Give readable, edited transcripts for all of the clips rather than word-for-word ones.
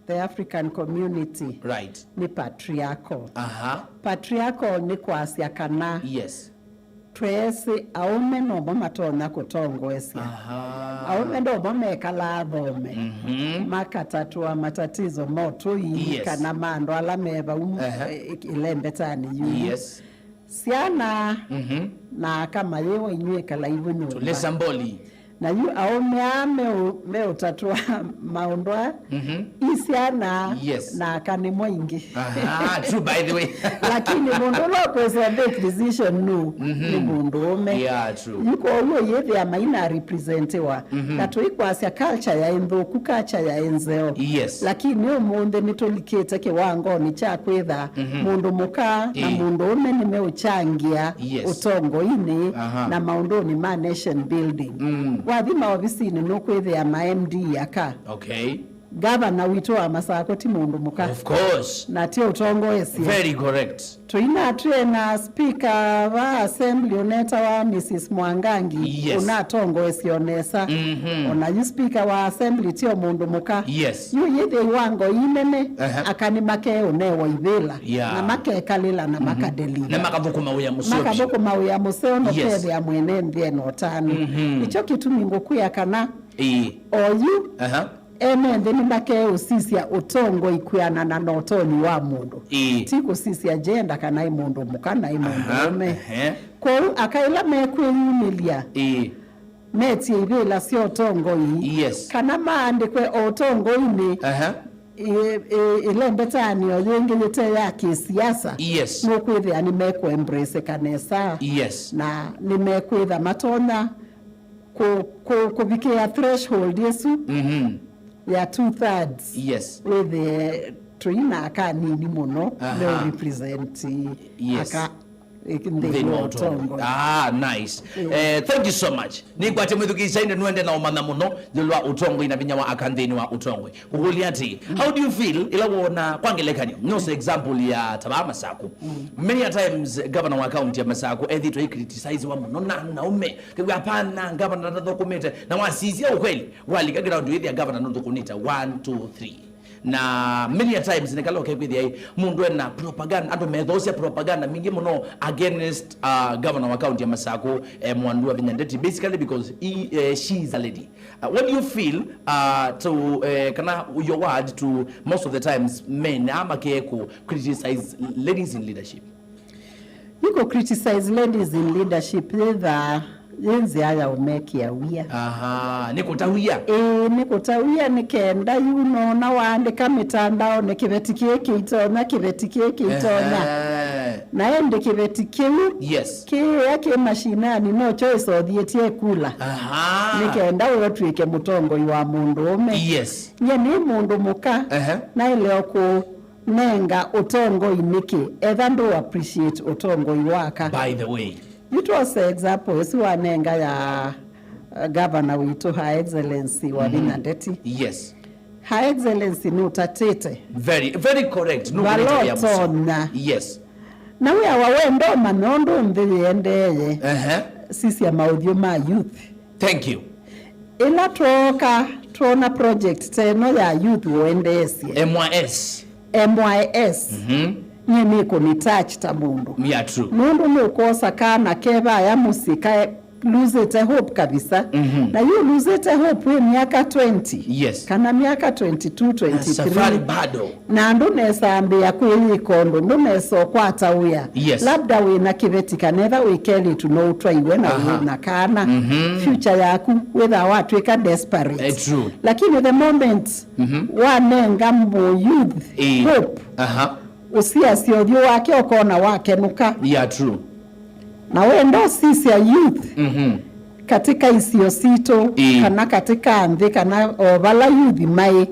the African community. Right. Ni patriarchal. Patriarchal ni kwasya kana. Yes. Twese aume no matona kutongoesya. Aume ndo mekala adhome. Makatatua matatizo moto yi kana mando alameba ilembetani yu. Yes. Siana na kama yewe inywe kala hivyo nyumba. Tulesamboli. Na yu aume utatua maondwa isiana na kani mwingi. True by the way. Lakini mundu kweza make decision ni mundu ome. Yeah, true. Yuko uwe yethi ya maina representiwa. Na tuikwasya culture ya enzo, culture ya enzeo. Yes. Lakini umunde nitolikete kiwango ni cha kwetha mundu muka na mundu ome nimeuchangia utongo ini na maundu ni ma nation building. Wathima obisini no kwethia ma MD yaka. Okay. Governor wito wa Masako ti mundu muka. Of course. Na ti utongo esi. Very correct. Tuina na speaker wa assembly oneta wa Mrs. Mwangangi. Una tongo esi onesa. Ona yu speaker wa assembly ti mundu muka. Yes. Yu yethe wango inene akani make unewa ivela. Na make kalila na makadeli. Na makavuku mauya museo. Makavuku mauya museo no pede ya mwene ndieno tano. Icho kitu mingo kuya kana. Oyu. Ende ni make usisia utongo ikuana na notoni wa mundu. Tiku sisi agenda kana imundu mukana imundu ome. Kwa akaila mekwe yumilia. Meti ibela sio utongo hii. Kana maande kwe utongo ini. Ilembetani oyenge yete ya kisiasa. Nukwithe ni mekwe embrace kanesa. Na ni mekwe dha matona kubikia threshold yesu. Ya 2/3 with the Trina akani ni mono no represent aka nice. Thank you so much. Ni kwate mwithukiisa inde nuende na umana muno lwa utongo ina binya wa akandeni wa utongo. Kuhuliati. How do you feel ila wona kwangelekani? No say example ya Tabaa Masaku. Many a times governor wa county ya Masaku ethi to criticize wa muno na ume. Kwa hapana governor na dokumenta na wasizia ukweli. Wali ground with ya governor no dokumenta 1 2 3. Na many a times nikalo kwethi mundu ena propaganda ando methosia propaganda mingi muno against governor wa county ya Masako Mwandu wa Vinyandeti basically because she is a lady. What do you feel to kana your word to most of the times men amakeko criticize ladies in leadership? You go criticize ladies in leadership either yenzi haya umeki ya wia. Nikutawia. Nikutawia nikenda yuno na waandika mitandao nikibetikie kiitonya na ende kibetikie yake mashinani no choice odhietie kula. Nikenda wetwike mutongo wa mundu ome. Nye ni mundu muka na ileo ku nenga utongo iniki either do appreciate utongo iwaka. By the way, it was example esi wanenga ya governor wito Her Excellency wa Vinyandeti. Her Excellency no tatete. Very very correct. No valotona. Na we awawendo manondo ndiyendeye. Sisi ya maudhio ma youth. Thank you. Ila tuona project teno ya youth uendesi. MYS. Nye ni touch tamundu. True. Mundu nukosa kana keba ya musika lose it hope kabisa. Na you lose it hope we miaka 20. Kana miaka 22, 23. Safari bado. Na ndunesa ambia kweli kondo. Ndunesa kwata uya. Labda we na kiveti kaneva we keli tunotwa iwe na we na kana. Future yaku whether watu weka desperate. True. Lakini the moment wanenga mbo youth hope. Usia siodyo wake okona wake nuka. True. Na wendo sisi ya youth katika isiosito kana katika andhi kana ovala youth mai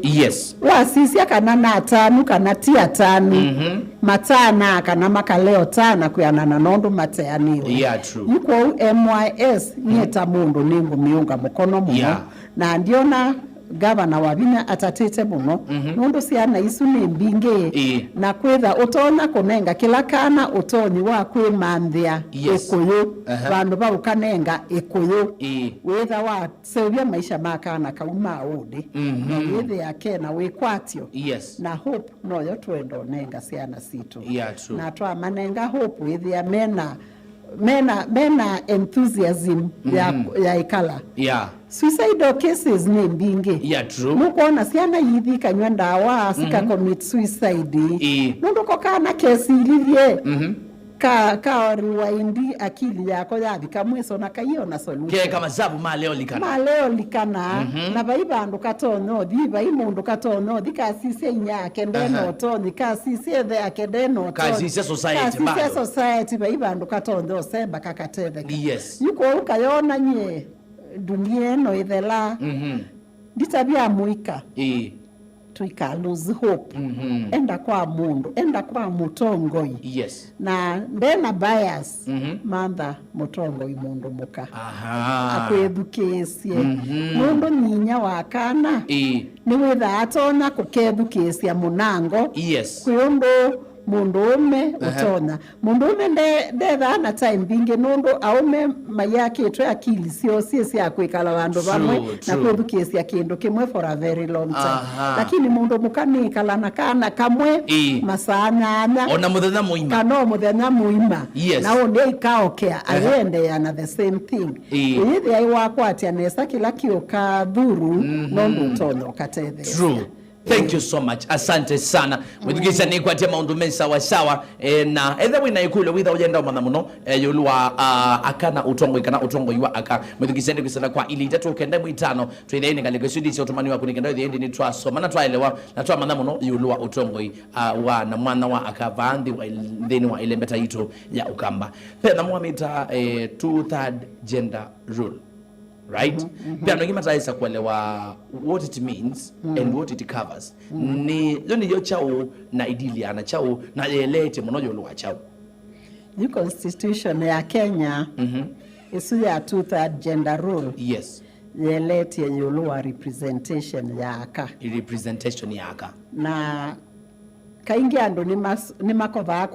wa sisi ya kana na atanu kana tia tanu matana kana makaleo tana kuyana na nondo mateaniwe. True. Yuko MYS nyeta mundu ningu miunga mkono muno na ndiona governor wa binya atatete muno nundu ciana isu ni mbingi na kwitha utona kunenga kila kana utoni wa kwimanthia ikuyu bandu ba ukanenga ikuyu witha wa sevia maisha makana kauma udi na withi yake na wikwatio na hope no yo twendo nenga ciana situ na twa manenga hope withi ya mena enthusiasm ya ikala suicidal cases ni mbingi nukuona ciana yithi kanywa ndawa sika commit suicide nundu ko kana kesi ilivye ka riwaindi akili yako yathika mwiso na kaiona solution ke kama zabu maleo likana na baibandu katonyo thi baimundu katonyo thikasise inyake ndeno toni kasise the akadeno kasise society baibandu katonyo semba kakatebe yuko ukayona nye dunia no ithela ditabia muika tuika lose hope enda kwa mundu enda kwa mutongoi na ndena bias manda mutongoi mundu muka akwethukisie mundu ninya wakana ni witha atona kukethukiisia munango kuyundu mundu ume utona mundu ume ndetha na time bingi nundu aume mayake twa akili sio cia kwikala bandu bamwe na kwethukiisia kindu kimwe for a very long time lakini mundu mukanikala na kana kamwe masana ona muthenya muima kana muthenya muima na onde ikaokea agende yana the same thing yithi ai wakwatia nesa kila kioka dhuru nundu utono katethe true. Thank you so much. Asante sana. Mwithugisa ni kwatia maundu mensa sawa na etha wina ikulo witha ujenda umana muno yulwa akana utongo ikana utongo iwa aka mwithugisa ni kusana kwa ili itatu ukenda mwitano twithe ni ngale kesudi isi otomani wa kunikenda yendi ni twaso mana twaelewa na twa mana muno yulwa utongo wa na mwana wa akavandi wa theni wa ile mbeta ito ya ukamba pena mwamita 2/3 gender rule. Right? Pia ngi mataisa kuelewa what it means and what it covers. Ni yo chao na idiliana chao na elete monojo lo chao. The constitution ya Kenya isu ya 2/3 gender rule. Elete yolo representation ya aka. Representation ya aka. Na kaingi ando ni makova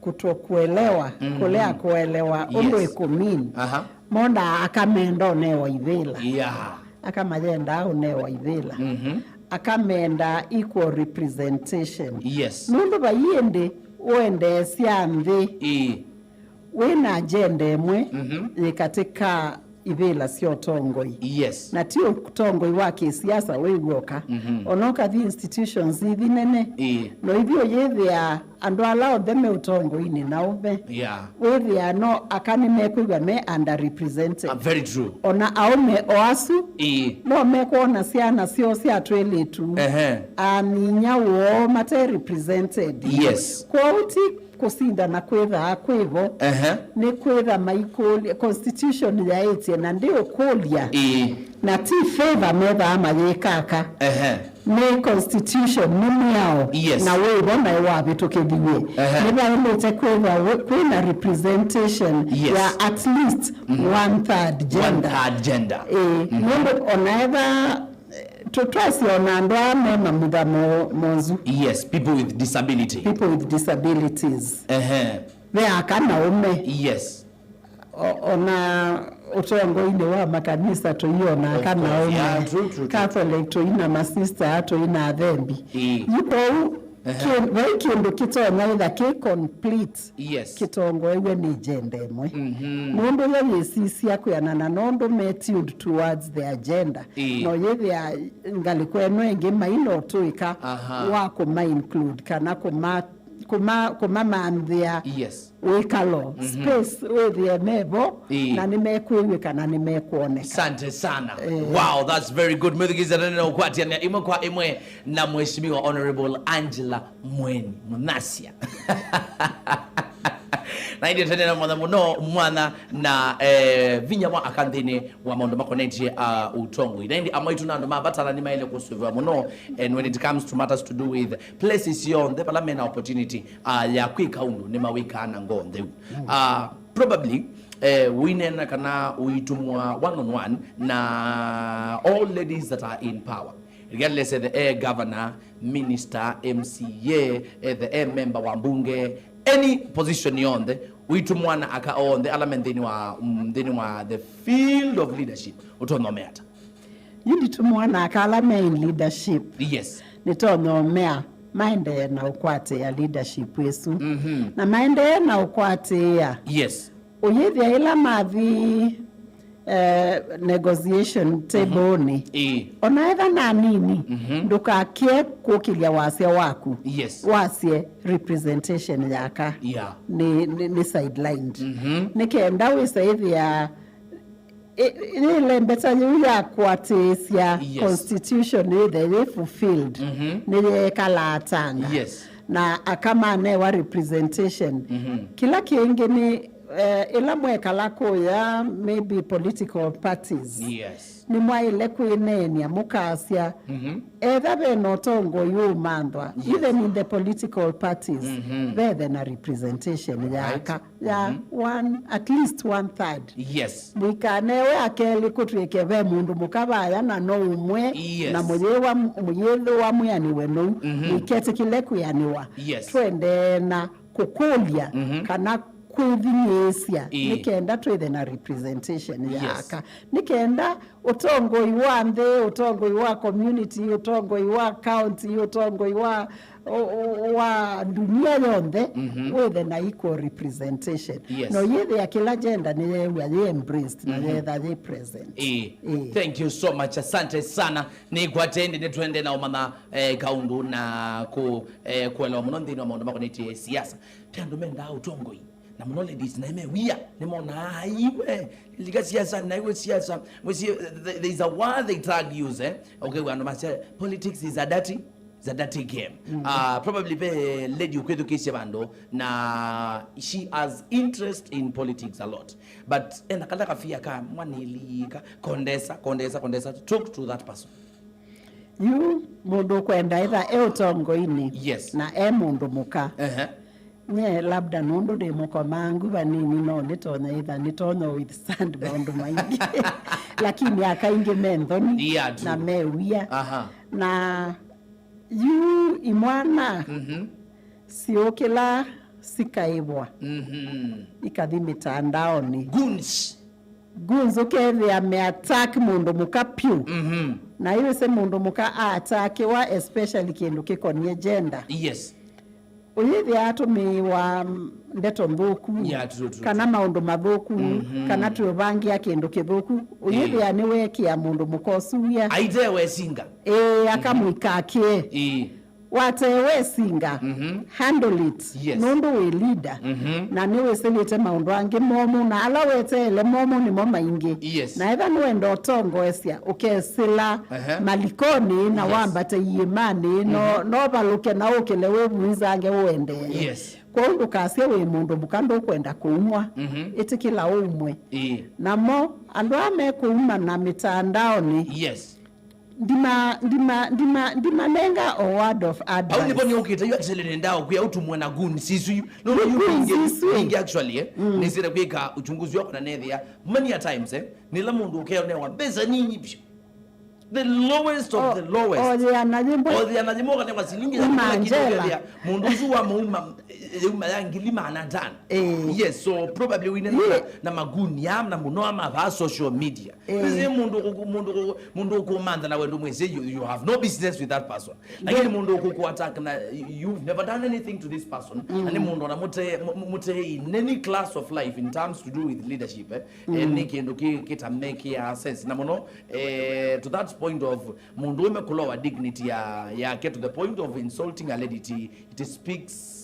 kutokuelewa kulea kuelewa ondo ekomini monda akamenda onewa ivela akamagenda onewa ivela akamenda equal representation nundu bayende uende siamve wena agenda emwe katika ivela sio tongoi na tio tongoi wake siasa wegoka onoka the institutions hivi nene no hivyo yethia andu allow them utongoi ni naube wethia no akani mekuiga me underrepresented very true ona aume oasu no mekuona siana sio sia tweletu aninya wo mate represented quality kusinda na kwetha kwivo ni kwetha maikoli constitution ya eti na ndio kolia na ti favor metha ama yekaka ni constitution ni yao na wewe na wapi tukediwe ni ba lete kwetha representation ya at least 1/3 gender ndio onaeva to trust your nanda mema muda monzu people with disabilities they akana ume ona utongo ine wa makanisa to yona kana ume Catholic to ina masista to ina thembi yuko kindu kitona ida ke complete kitongo ewe ni gender emwe mundu ya yesisi yakuyana na nondo attitude towards the agenda no yethia ngali kweno enge maino tuika wako ma include kana kuma mandhia wikalo space wethia nebo na nimekuiwe kana nimekuoneka. Asante sana. Wow, that's very good. Mwithigiza neno ukwati ya imwe kwa imwe na mheshimiwa Honorable Angela Mweni Munasia. Na ndio tena mwana na vinya wa akandini wa maondo makoneti utongo ina ndi amaitu nando mabatala ni maile kusuva muno and when it comes to matters to do with places on the parliament opportunity ya kwika undu ni mawika na ngonde probably winena kana uitumwa one on one na all ladies that are in power, regardless of the air governor, minister, MCA, the air member wa bunge, any position yonde uitumwana aka on the element deni wa the field of leadership utonometa yuditumwana aka element leadership. Yes, nitonomea maende na ukwate ya leadership yesu na maende na ukwate ya yes uyithia ila mathi negotiation table ni onaetha na nini ndukakie kukilia wasia waku yes wasie representation yaka ni sidelined nikenda wisaithia ile mbeta ya kwatisia constitution ile fulfilled ni kala tanga na akamane wa representation kila kienge ni ila mweka lako ya maybe political parties ni mwaile kuinenia mukasia either beno tongo yumandwa even in the political parties there na representation ya one at least 1/3 mwikanewe akeli kutwekeve mundu mukabaya na no umwe na muyewa wa muyaniwe no mwikete kile kuyaniwa twende na kukulia kana kwithinyisia nikenda twithe na representation yaka nikenda utongoi wa nthi, utongoi wa community, utongoi wa county, utongoi wa dunia yonthe withe na equal representation no yethe ya kila gender ni ye embraced na yethe they present. Thank you so much, asante sana ni kwatende ni twende na umana kaundu na kuelewa muno nthini wa maundu makoneti siasa pia ndumenda utongoi na muno ladies na wia ni mona aiwe liga siasa na iwe siasa there is a word they tag use okay we understand politics is a dirty game. Probably the lady ukwedu kesi bando na she has interest in politics a lot but enda kala kafia ka mwanilika kondesa talk to that person. You mundu kwenda either utongo ini na mundu muka nye labda nundu de muko mangu banini no nitona either nitona withstand boundu maingi lakini akainge mendoni na mewia na yu imwana siokela sikaibwa ikathi mitandaoni guns ukethia ameattack mundu muka piu na iwe se mundu muka attack wa especially kindu kikonie gender uyithi atumiwa ndeto mbuku kana maundu mabhuku kana tuvangia kindu kibhuku uyithi aniwekia mundu mukosuya aitewe singa akamwikakie watewe singa handle it nundu we leader na niwe selete maundu angi momu na ala wetele momu ni moma ingi na either niwe ndotongo esia ukesila malikoni na wambate yimani no baluke na ukelewe mwizange uende kwa undu kasia we mundu mukando kwenda kuumwa itikila umwe namo andu ame kuuma na mitandaoni ndima nenga a word of advice. How niboni ukita you actually ndao kuya utumwe na guni sisu no you actually nisira kwika uchunguzi wako na nethia many a times nila mundu ukeonewa beza ninyi the lowest of the lowest anajimboga ne wasilingi ya mundu zuwa muuma yangilima anatana so probably we na maguni na muno ama social media ese mundu kumanda na wendo mwese you have no business with that person lakini mundu kuattack na you've never done anything to this person and mundu na mute in any class of life in terms to do with leadership ni kindu kita make sense na muno to that point of mundu umekulowa dignity ya get to the point of insulting a lady it speaks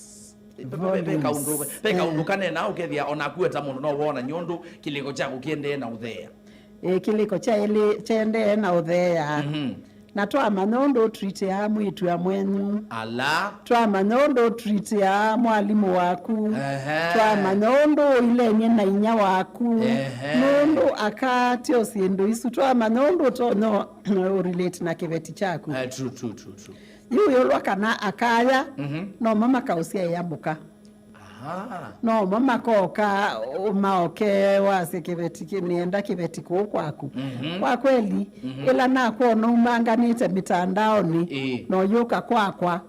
peka undukane na ukethia ona kueta mundu no wona nyondu kiliko chako kiende na uthea kiliko cha ile chende na uthea na twa manondo treat ya mwitu ya mwenyu twa manondo treat ya mwalimu waku twa manondo ile nyena inya waku nondo akati osiendo isu twa manondo to no relate na kiveti chako true yuyo lwakana akaya no mama kausia yambuka no mama koka umaoke wase kibeti nienda kibeti kwaku kwa kweli ila na kuona umanganite mitandaoni no yuka kwakwa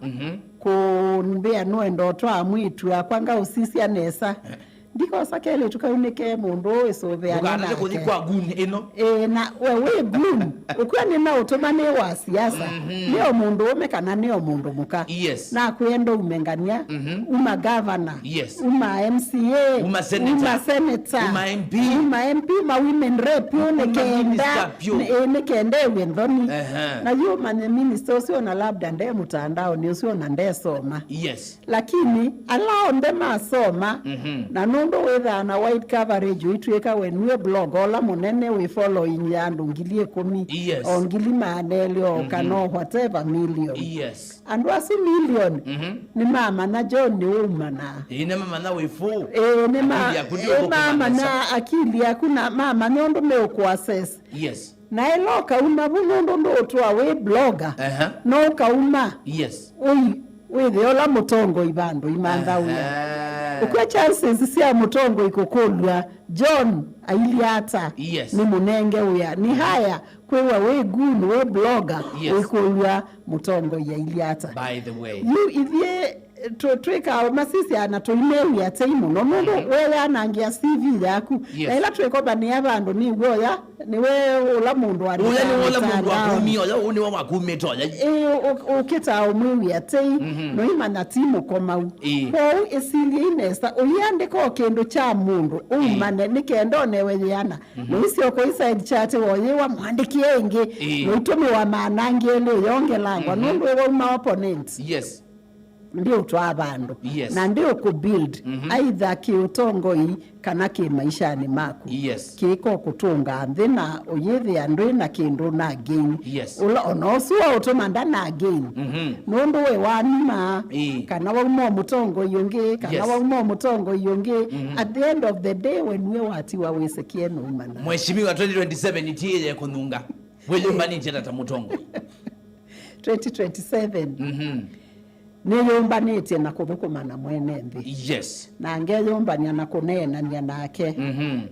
kunbea nwendo twa mwitu akwanga usisi anesa ndiko sakele tukaunike mundu esovea na ukana kuthi kwa gun ino na wewe gun ukwani na utomane wa siasa leo mundu umekana neo mundu muka na kuenda umengania uma governor uma MCA uma senator uma MP ma women rep ne kenda wendoni na yuma ni minister sio na labda nde mtandao ni sio na nde soma lakini alao nde masoma na ndo wetha na wide coverage uitweka wenwe blog ola munene we following yandu ngili 10 o ngili manelio kano whatever million and was million ni mama na John ni umana ine mama na we fu ni mama na akili hakuna mama nyondo me ku access na eloka uma bunondo ndo twa we blogger no kauma we ola mutongo ibando imanda uya ukwe chances sia mutongo ikokolwa John ailiata ni munenge uya ni haya kwewa we gunu we blogger ikolwa mutongo ya iliata by the way you ithie tweka masisi anato email ya taimu no mundu wewe anangia CV yaku na ila tweka bani abandu ni goya ni we ula mundu ari ula ni ula mundu akumi ola uni wa makumi toya ukita omwi ya tai no imana timu koma ko esili inesta uyande ko kendo cha mundu umane nikendo newe yana no isio ko inside chat woye wa mwandikie ingi no itomi wa manangele yonge langwa no ndo we ma opponent ndio twa abandu na ndio ku build either kiutongoi kana ki maisha ni maku kiko kutunga thina uyithi andu na kindu na gain ula onosuwa utomanda na gain nundu we wanima kana wa mo mutongo yonge kana wa mo mutongo yonge at the end of the day when we wati wa wesekie no mana mheshimiwa 2027 itiye kununga wele tata mutongo 2027 niyombanite na kuthukuma mwene mbi na ngeyombania na kunenania nake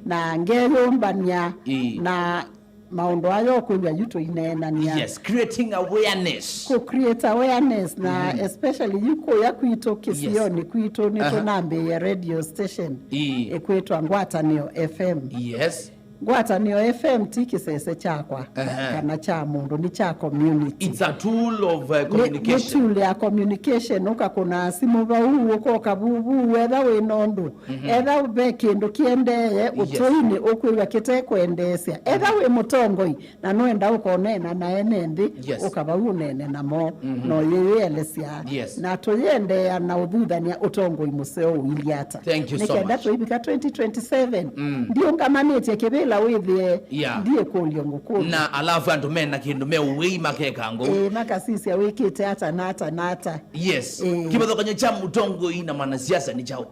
na ngeyombania na maondo ayo kuya yuto inenania creating awareness create awareness na especially yuko ya kuito kisioni kuito nito nambe ya radio station ekwetu Ngwatanio FM Ngwatanio FM tikisese chakwa kana cha mundu ni cha community. It's a tool of communication. Ni tool ya communication uka kuna simu bahu uko kabubu whether we nondu either be kindu kiendeye utoine ukwiwa kite kwendesya either we mutongoi na noenda uko nena na enendi ukabahu nene na mo no yeyelesya na toyende na udhuthania utongoi museo iliata nikenda tuibika 2027 ndio ngamanete kebela withie ndiye kuliongo kulu na alafu andu mena kindu me uwi makekango makasisi ya wikite hata nata kibathukanyo cha mutongo ina mwanasiasa ni chao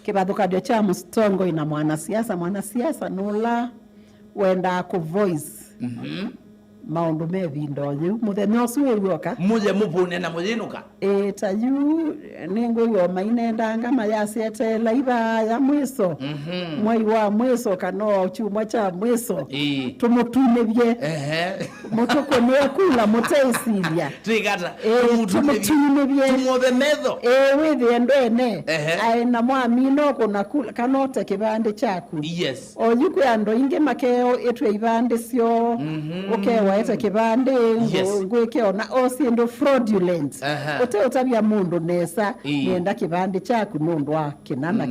kibathukanyo cha mutongo ina mwanasiasa nula wenda ku voice maundu mevindo yu muthenya ucio wioka muje mupune na muyinuka tayu ningo yo mainenda ngama yasiete laiba ya mwiso mwai wa mwiso kano chuma cha mwiso tumutunebye mutoko ne kula mutesilia trigata tumutunebye tumothe metho withi ndene ai na mwamino kuna kula kanote kibande chaku o yuko ando inge makeo etwe ibande sio okay waeta kibande ngweke ona osindo fraudulent utabia mundu nesa nienda kibande chaku nundu wa kinana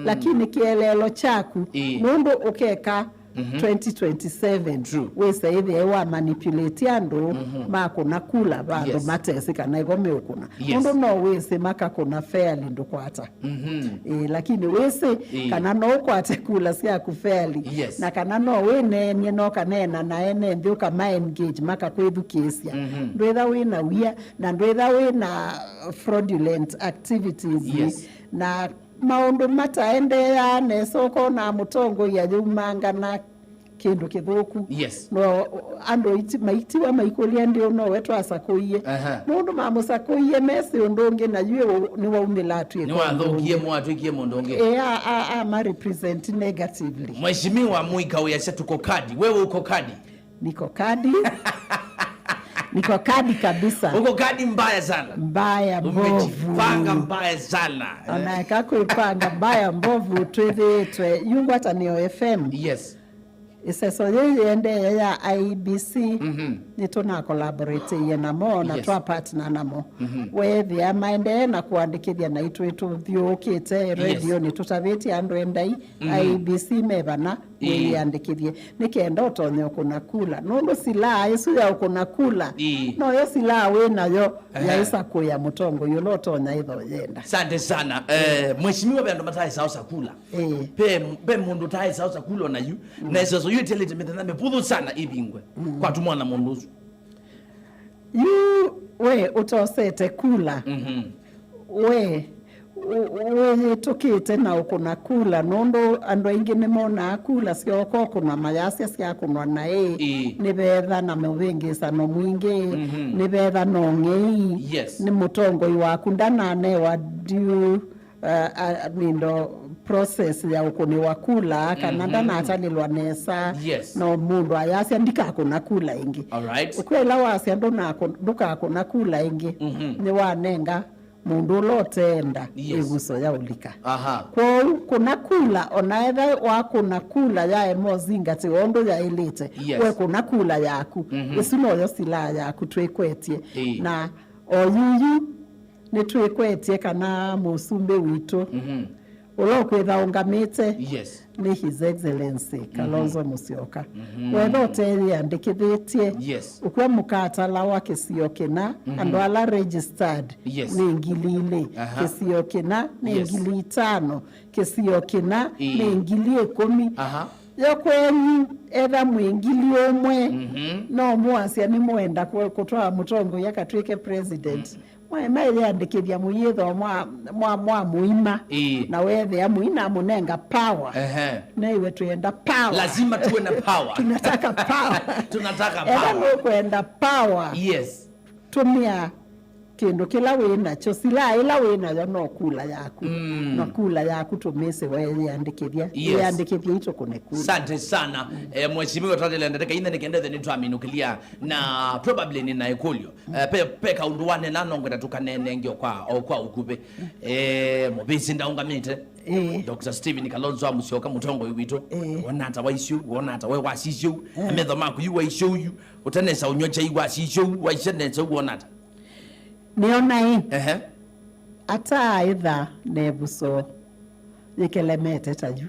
lakini kielelo chaku nundu ukeka 2027 wese hivi ewa manipulate andu mako nakula bandu matesi kana igome ukuna nundu no wese maka kuna fairly ndo kwata lakini wese kana no kwata kula sia ku fairly na kana no wene nye no kanena na ene ndio kama engage maka kwethukisia ndwetha wina wia na ndwetha wina fraudulent activities na maundu mataende ya nesoko na mutongo ya yumanga na kindu kithuku yes no ando maitiwa maikulia ndio no wetu asakuie no ndo mamusakuie mesi ndonge na yue ni waumila tu ni wathukie mwatwikie mundonge ma represent negatively. Mheshimiwa Muika uyasha tuko kadi, wewe uko kadi? Niko kadi. Niko kadi kabisa. Uko kadi mbaya sana. Mbaya mbovu. Umejipanga mbaya sana. Anaeka kuipanga mbaya mbovu twethe yungu hata ni FM. Yes. Iseso yende ya IBC nituna collaborate namo na twa partner namo wethi amaende na kuandikithia na itu thiukite radio nitutaviti andu endai IBC mebana yandikithie nikenda utonye kuna kula nundu sila yesu ya kuna kula no yo sila we nayo ya isa kuya mutongo yulo tonya itho yenda. Asante sana. Mheshimiwa bendo matai sausa kula pe mundu tai sausa kula na yu na eso yu tele temeta mepudhu sana ibingwe kwa tumwana munduzu yu we utosete kula we tukite na ukuna kula nondo ando ingine mona kula sio kuna mayasi sia kunwa na ni betha na mewengesa no mwingi ni betha no ngei ni mutongo waku ndanane wa due nindo process ya ukuni wa kula kana ndana atalilwa nesa no mundu ayasi andika kuna kula ingi ukwela wasi ando nako nduka kuna kula ingi ni wanenga mundu lotenda iguso ya ulika kwa kuna kula onaetha wa kuna kula ya emozinga ti ondo ya elite we kuna kula yaku isuno yo sila yaku twekwetie na oyuyu ni twekwetie kana musumbe wito ulokwetha ungamite ni His Excellency Kalonzo Musyoka wetha oteri andikithitie ukwa mukatala wa Kisiokina andu ala registered ni ngilile Kisiokina ni ngili 5 Kisiokina ni ngili 10 yokwenyu etha mwingili omwe no mwasia ni mwenda kutoa mutongo yakatwike president maile andikithia muyitho mwa muima na wethe amuina munenga power na iwe tuenda power lazima tuwe na power tunataka power power kwenda power tumia kindu kila wina cho sila ila wina yo no kula yaku no kula yaku tumese wewe andikithia andikithia hicho kunekula. Asante sana mheshimiwa tatele ndeka ina nikende ni twaminukilia na probably ni naikulio pe kaunduane nano ngenda tukanene ngio kwa ukupe mobisi ndaungamite Dr. Stephen Kalonzo Musyoka mutongo wito wonata wa issue wonata we wa issue ametho maku you wa issue utanesa unyocha igwa issue wa ishenetso wonata niona ata aidha nebuso yekelemete taju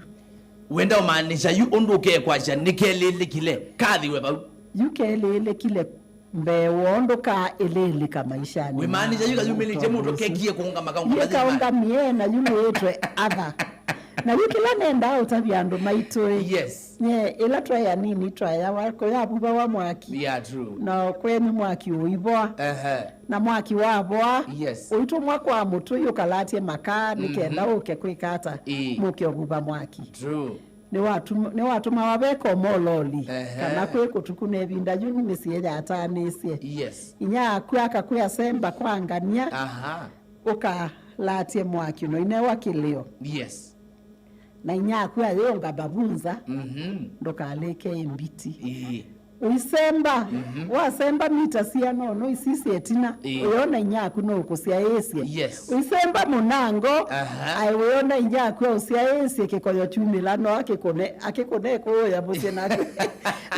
wenda umaanisha yu onduke kwacha nikelele kile kadhi weba yukelele kile mbe wondoka elele kama ishani we maanisha yu kazumilite muto kekie kuunga makangu kaunga miena yule etwe other na wikila nenda utabyando maito nye ila twa ya nini twa ya wako ya buba wa mwaki true na kweni mwaki uibwa na mwaki wabwa uito mwako wa mutu yukalatie makaa nikenda uke kwikata muke obuba mwaki true ni watu mawabeko mololi kana kwe kutukune ebinda yuni misiyeja atanesie inya kwaka kwa semba kwangania uka latie mwaki no inewa kilio na inyaku yonga babunza ndoka aleke mbiti uisemba wasemba mita sia no isisi etina uyona inyaku no kusia esie uisemba munango ayona inyaku usia esie kekoyo chumila no akikone ko ya bosena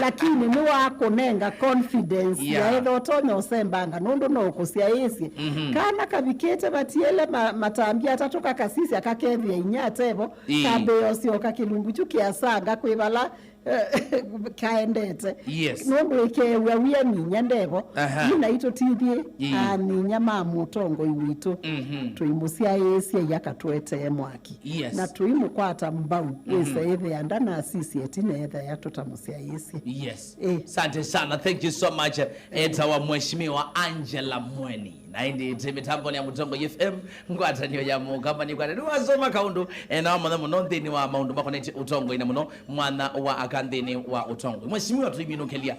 lakini ni wako nenga confidence ya edo tonya usembanga nondo no kusia esie kana kabikete batiele matambia atatoka kasisi akakevya inyatebo kabe yosio kakilungu chukiasaga kwibala kaendete nomwe ke wawia ninya ndebo ina ito tithie ninya mamutongo iwito tuimusia yesie yakatwete mwaki na tuimukwata mbau ese ethe andana sisi etine ethe yatotamusia yesie asante sana, thank you so much. Eta wa mheshimiwa Angela Mweni na indi mitambo ya Mutongo FM ngwatanio ya mukamba ni kwatani wasoma kaundu na mwana muno nthini wa maundu makoneti utongo ina muno mwana wa akanthini wa utongo mweshimiwa tuiminukelia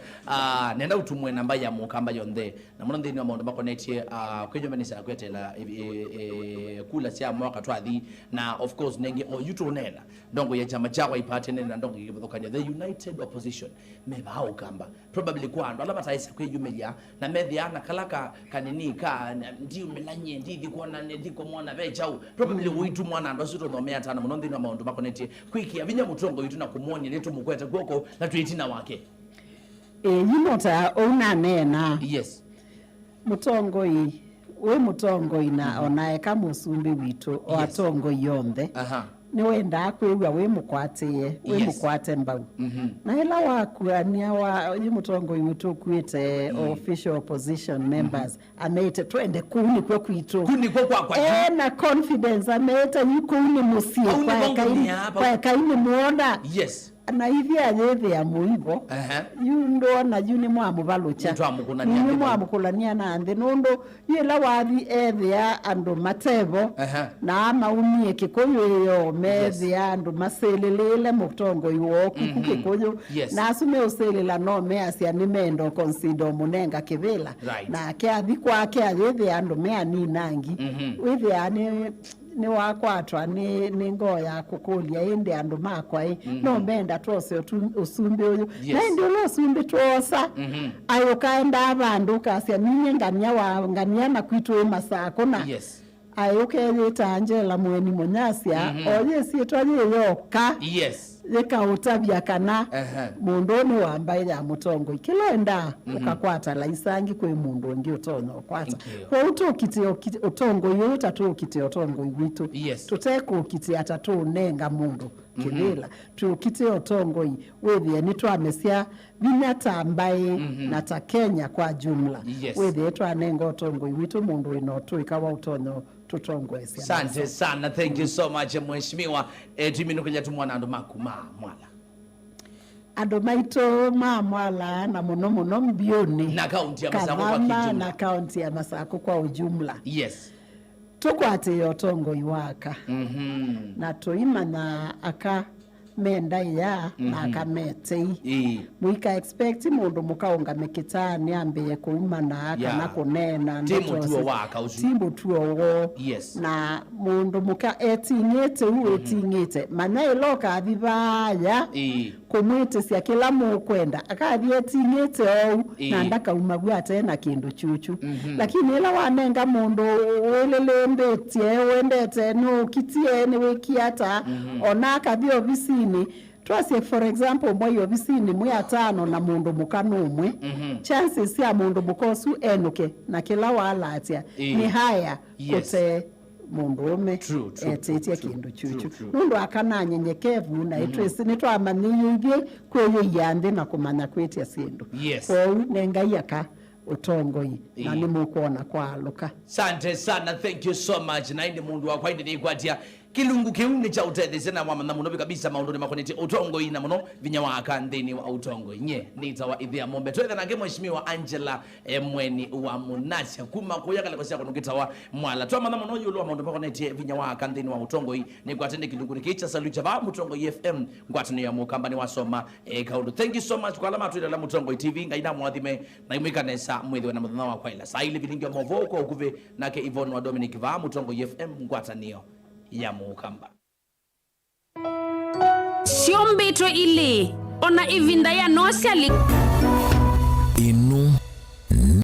nenda utumwe namba ya mukamba yonthe na muno nthini wa maundu makoneti kwejomanisa kwetela kula cia mwaka twathi na of course nengi o yuto nena ndongo ya chama chako ipate nena ndongo yibukanya the United Opposition meba ukamba probably kwa ndo alama taisa kwejumelia na medhiana kalaka kanini ka ndiyo melanye ndithi kuona ndiko mwana bechau probably uitu mwana ndo sito nomea tana muno nthini wa maundu makoneti kwiki avinya Mutongo yitu na kumuonia letu mukweta goko na tuitina wake yinota ona nena yes Mutongo yi we Mutongo ina onae kama usumbi witu o atongo yonthe ni wenda kwigwa we mukwatiye we mukwate mbau na ila wakuania wa Mutongo witu kwite official opposition members amete twende kuni kwa kwitu kuni kwa na confidence amete yuko uni musie kwa kaini muona yes na hivi ajethi ya muivo yundo na yuni mwamu balucha ni mwamu kulania na ande nondo yela wathi ethia andu matevo na maumie kikoyo yo methia andu maselelele Mutongo iwo kikoyo na asume uselela no me asia ni mendo consider munenga kivela na kiathi kwake ajethi andu me ani nangi withi ani ni wakwatwa ni ngoya kukulia indi andu makwa no mbenda twose usumbi uyu na ndi ulo usumbi twosa ayo kaenda abandu kasia ninye ngania na kwitu masako na ayo keyita Angela Mweni Munyasia oye sietwa yoka yeka utabia kana mundu ni wambaye ya Mutongo ikilenda ukakwata laisangi kwe mundu ngi utonyo kwata kwa uto kiti utongo yota tu kiti utongo yitu tuteko kiti atatu nenga mundu kibila tu kiti utongo wewe ni twamesia binyata ambaye na ta Kenya kwa jumla wewe twanenga utongo yitu mundu inotu ikawa utonyo tutongo esi. Asante sana, thank you so much mheshimiwa. Tuiminukelia tumwana andu makuma mwala andu maito mwala na muno mbioni na kaunti ya Masako kwa kijumla na kaunti ya Masako kwa ujumla tukwate yotongo iwaka na tuima na aka menda ya na akamete muika expect mundu mukaunga mikitani ambe kuuma na kana kunena timbu tuo wo na mundu muka etingete mana iloka abibaya kumwite sia kila mukwenda akathi etingete au na ndaka umagwa tena kindu chuchu lakini ila wanenga mundu welelembete wendete no kitiene wekiata onaka bio visini twase for example moyo visini mwa tano na mundu mukanumwe chances ya mundu mukosu enuke na kila wala atia ni haya kote mundu ume etetia kindu chuchu mundu akana nyenyekevu na itwese nitwamaniyibye kweyo yande na kumanya kwetia sindu kwa nengai aka Utongo na ni mukuona kwa luka. Sante sana, thank you so much. Na indi mundu wa kwaidi ni kwatia kilungu kiungi cha utete sena wa munobi kabisa maundoni makoneti Utongo ina muno vinyawa akanthini wa Utongo nye nita wa idhia mombe tuweza na mheshimiwa Angela Mweni wa Munyasia kuma kuyakale kwa siya kunukita wa mwala tuwa muno yulu wa maundoni makoneti vinyawa akanthini wa Utongo ni kwa tende kilungu nikicha salucha va Mutongo FM kwa tene ya mukamba ni wasoma kaundu. Thank you so much kwa alama tuwela la Mutongo TV ngaina mwadhime na imwika nesa mwedhi wana mwadhana wa kwa ila saili vilingi wa mwovo ukuve nake Yvonne wa Dominic va Mutongo FM ngwatanio ya mukamba Siombetwe ile ona ivinda ya nosia